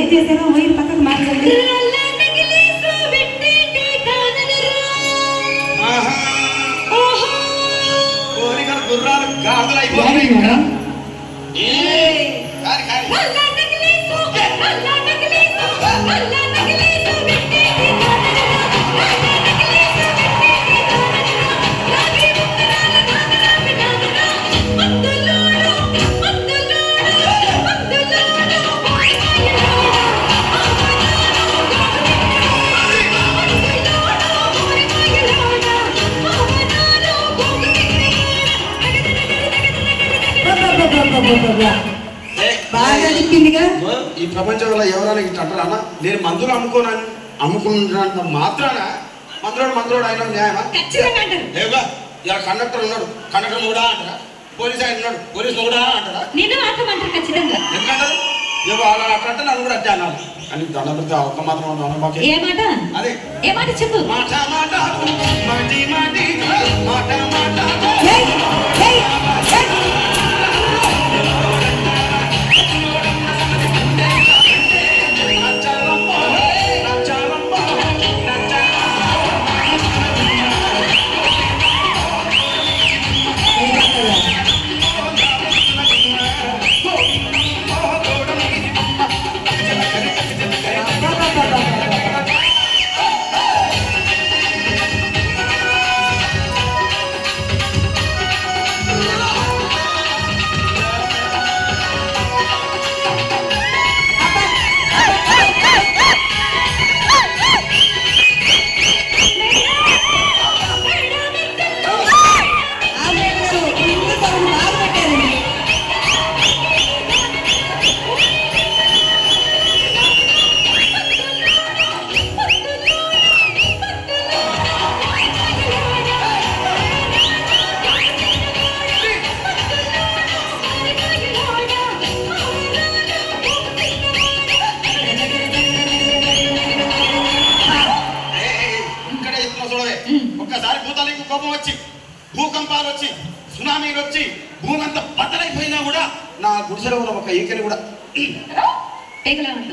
ఏం చేశారో వైర్ పక్కకు మార్చండి. బాగా చెప్పిందిగా. ఈ ప్రపంచంలో ఎవరైనా ఇట్లా అంటారా అన్న? నేను మందులు అమ్ముకున్నంత మాత్రాన మందులోడు అయినా న్యాయమా? లేవుగా. ఇలా కండక్టర్ ఉన్నాడు, కండక్టర్ కూడా అంటారా? పోలీస్ ఆయన ఉన్నాడు, పోలీసు కూడా అంటారా? ఎందుకంటారు? అలా అట్లంటే నన్ను కూడా అట్టే అన్నాను. కానీ దండపడితే ఒక్క మాత్రం అదే చెప్పు. ఒక్కసారి భూతాలకు కోపం వచ్చి, భూకంపాలు వచ్చి, సునామీలు వచ్చి, భూమి అంతా బద్దలైపోయినా కూడా నా గుడిసెలో ఉన్న ఒక ఈకని కూడా.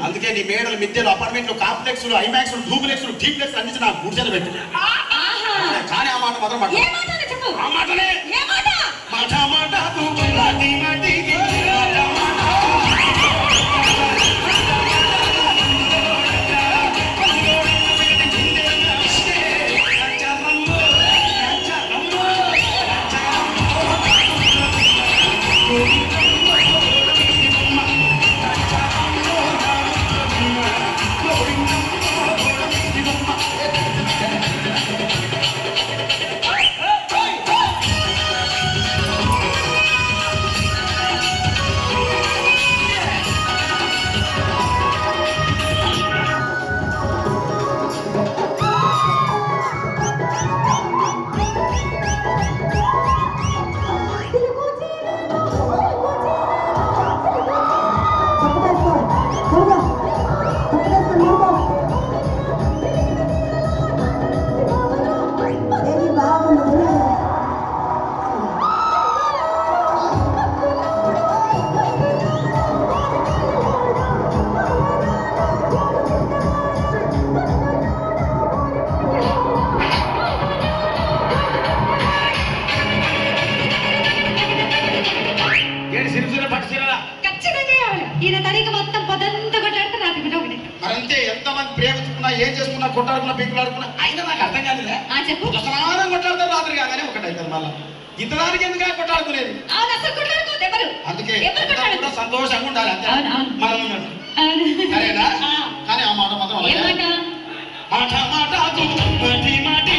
అందుకే నీ మేడలు, మిద్దెలు, అపార్ట్మెంట్లు, కాంప్లెక్స్లు, ఐమాక్స్లు, డూప్లెక్స్లు, డీప్లెక్స్ అన్ని నా గుడిసెలు పెట్టి. కానీ ఆ మాట మాత్రం ఆ మాటనే మాట మాట మరంతే. ఎంతమంది ప్రేమించుకున్నా, ఏం చేసుకున్నా, కొట్టాడుకున్నా, పీకులాడుకున్నా అయినా నాకు అర్థం కాదులే. స్నానం కొట్టాడుతారు రాత్రి కాగానే ఒకటైతారు. మళ్ళా ఇంతదానికి ఎందుకు కొట్టాడుకునేది? అందుకే సంతోషంగా ఉండాలి అంతే మనం ఉన్నట్టు. సరేనా? కానీ ఆ మాట మాత్రం మాట మాట